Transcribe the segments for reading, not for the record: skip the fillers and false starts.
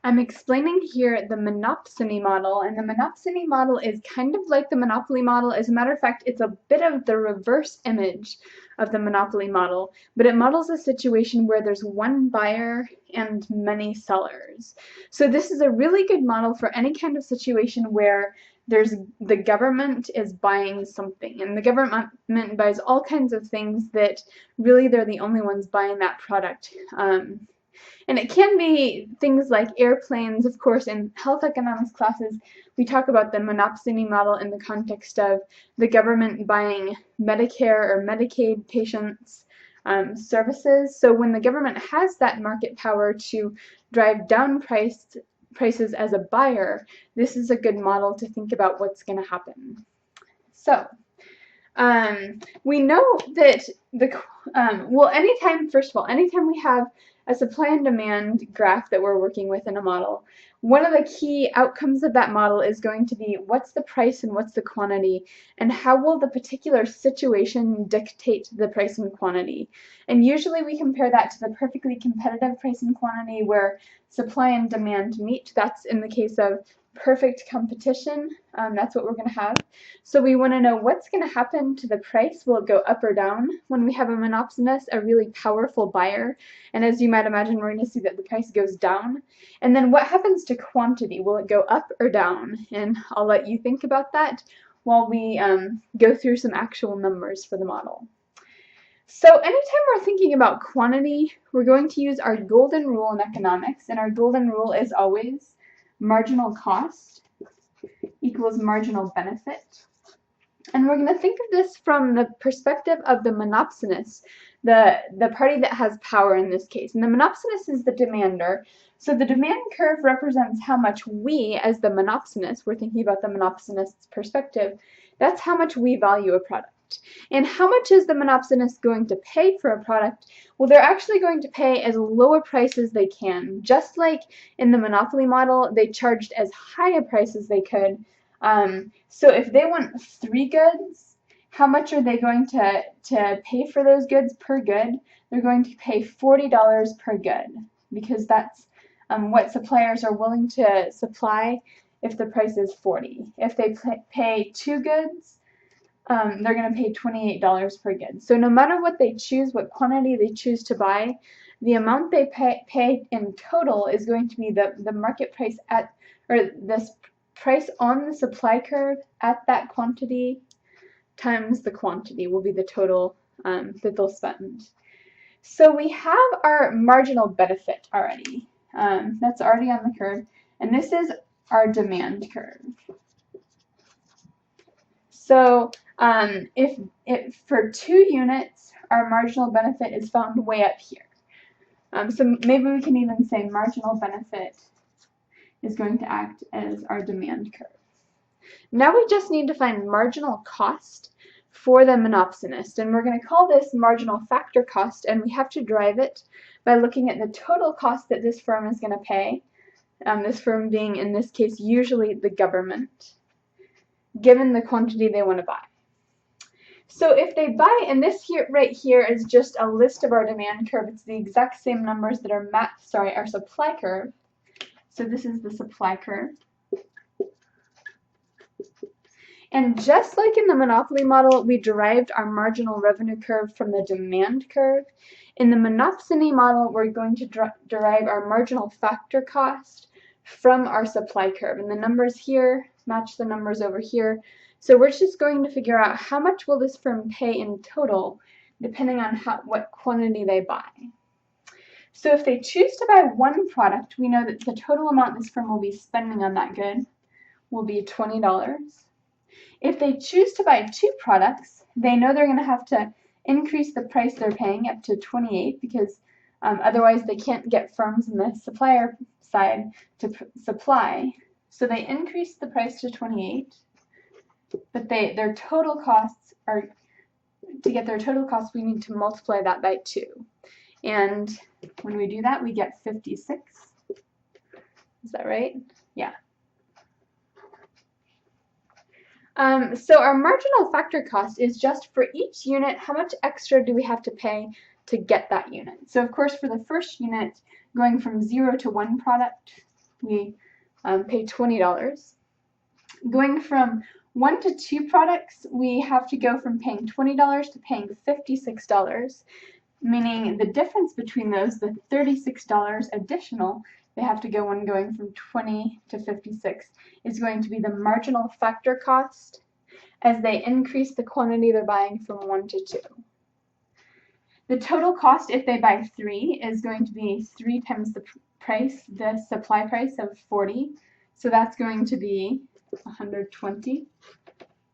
I'm explaining here the monopsony model, and the monopsony model is kind of like the monopoly model. As a matter of fact, it's a bit of the reverse image of the monopoly model, but it models a situation where there's one buyer and many sellers. So this is a really good model for any kind of situation where the government is buying something, and the government buys all kinds of things that really they're the only ones buying that product. And it can be things like airplanes. Of course, in health economics classes, we talk about the monopsony model in the context of the government buying Medicare or Medicaid patients' services. So when the government has that market power to drive down prices as a buyer, this is a good model to think about what's going to happen. So we know that anytime we have a supply and demand graph that we're working with in a model, one of the key outcomes of that model is going to be what's the price and what's the quantity, and how will the particular situation dictate the price and quantity. And usually we compare that to the perfectly competitive price and quantity where supply and demand meet. That's in the case of perfect competition. That's what we're going to have. So we want to know what's going to happen to the price. Will it go up or down when we have a monopsonist, a really powerful buyer? And as you might imagine, we're going to see that the price goes down. And then what happens to quantity? Will it go up or down? And I'll let you think about that while we go through some actual numbers for the model. So anytime we're thinking about quantity, we're going to use our golden rule in economics, and our golden rule is always marginal cost equals marginal benefit. And we're going to think of this from the perspective of the monopsonist, the party that has power in this case. And the monopsonist is the demander. So the demand curve represents how much we, as the monopsonist, we're thinking about the monopsonist's perspective, that's how much we value a product. And how much is the monopsonist going to pay for a product? Well, they're actually going to pay as low a price as they can. Just like in the monopoly model, they charged as high a price as they could. So if they want 3 goods, how much are they going to pay for those goods per good? They're going to pay $40 per good, because that's what suppliers are willing to supply if the price is 40. If they pay 2 goods, they're going to pay $28 per good. So no matter what they choose, what quantity they choose to buy, the amount they pay in total is going to be the market price at, or this price on the supply curve at that quantity times the quantity will be the total that they'll spend. So we have our marginal benefit already. That's already on the curve, and this is our demand curve. So if for 2 units, our marginal benefit is found way up here. So maybe we can even say marginal benefit is going to act as our demand curve. Now we just need to find marginal cost for the monopsonist, and we're going to call this marginal factor cost, and we have to derive it by looking at the total cost that this firm is going to pay, this firm being, in this case, usually the government, given the quantity they want to buy. So if they buy, and this here, right here, is just a list of our demand curve. It's the exact same numbers that are our supply curve. So this is the supply curve. And just like in the monopoly model, we derived our marginal revenue curve from the demand curve. In the monopsony model, we're going to derive our marginal factor cost from our supply curve. And the numbers here match the numbers over here. So we're just going to figure out how much will this firm pay in total, depending on what quantity they buy. So if they choose to buy 1 product, we know that the total amount this firm will be spending on that good will be $20. If they choose to buy 2 products, they know they're going to have to increase the price they're paying up to $28, because otherwise they can't get firms on the supplier side to supply. So they increase the price to $28, but their total costs are, to get their total costs, we need to multiply that by 2. And when we do that, we get 56. Is that right? Yeah. So our marginal factor cost is just for each unit, how much extra do we have to pay to get that unit? So of course for the first unit, going from 0 to 1 product, we pay $20. Going from 1 to 2 products, we have to go from paying $20 to paying $56, meaning the difference between those, the $36 additional, they have to go when going from 20 to 56, is going to be the marginal factor cost as they increase the quantity they're buying from 1 to 2. The total cost if they buy 3 is going to be 3 times the price, the supply price of 40. So that's going to be 120.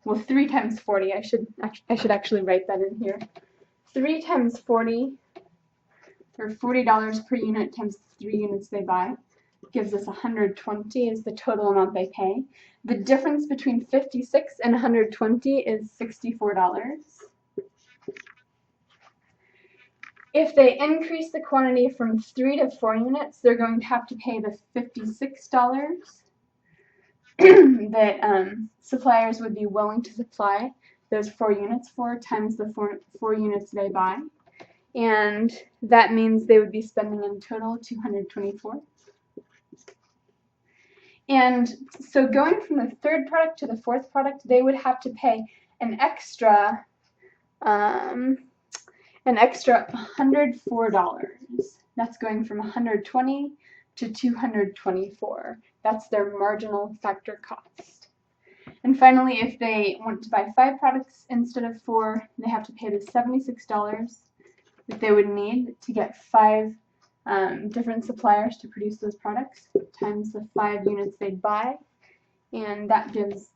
Well, 3 times 40. I should actually write that in here. 3 times 40, or $40 per unit times 3 units they buy, gives us 120 is the total amount they pay. The difference between 56 and 120 is $64. If they increase the quantity from 3 to 4 units, they're going to have to pay the $56 that suppliers would be willing to supply those 4 units for, times the 4 units they buy. And that means they would be spending in total $224. And so going from the 3rd product to the 4th product, they would have to pay an extra $104. That's going from 120 to 224. That's their marginal factor cost. And finally, if they want to buy 5 products instead of 4, they have to pay the $76 that they would need to get 5 different suppliers to produce those products, times the 5 units they'd buy, and that gives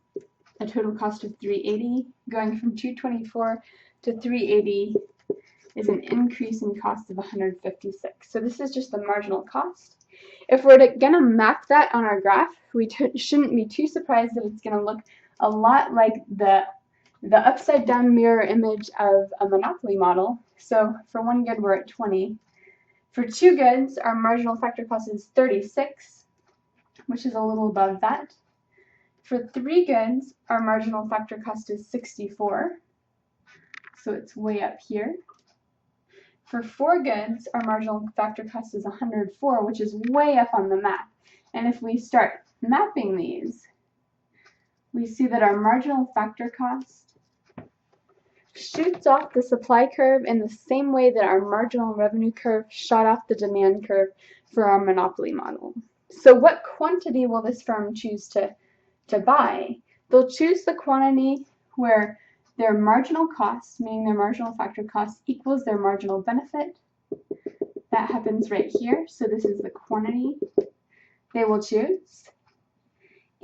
a total cost of $380. Going from 224 to 380 is an increase in cost of 156. So this is just the marginal cost. If we're going to map that on our graph, we shouldn't be too surprised that it's going to look a lot like the upside down mirror image of a monopoly model. So for 1 good, we're at 20. For 2 goods, our marginal factor cost is 36, which is a little above that. For 3 goods, our marginal factor cost is 64, so it's way up here. For 4 goods, our marginal factor cost is 104, which is way up on the map. And if we start mapping these, we see that our marginal factor cost shoots off the supply curve in the same way that our marginal revenue curve shot off the demand curve for our monopoly model. So what quantity will this firm choose to buy? They'll choose the quantity where their marginal cost, meaning their marginal factor cost, equals their marginal benefit. That happens right here. So this is the quantity they will choose.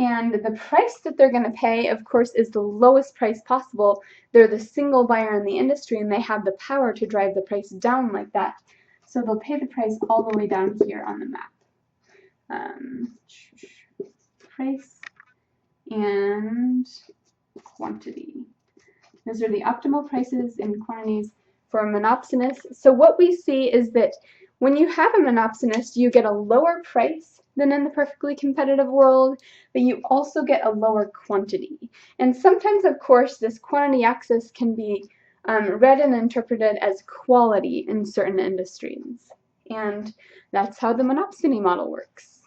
And the price that they're going to pay, of course, is the lowest price possible. They're the single buyer in the industry, and they have the power to drive the price down like that. So they'll pay the price all the way down here on the map. Price and quantity. Those are the optimal prices and quantities for a monopsonist. So what we see is that when you have a monopsonist, you get a lower price than in the perfectly competitive world, but you also get a lower quantity. And sometimes, of course, this quantity axis can be read and interpreted as quality in certain industries. And that's how the monopsony model works.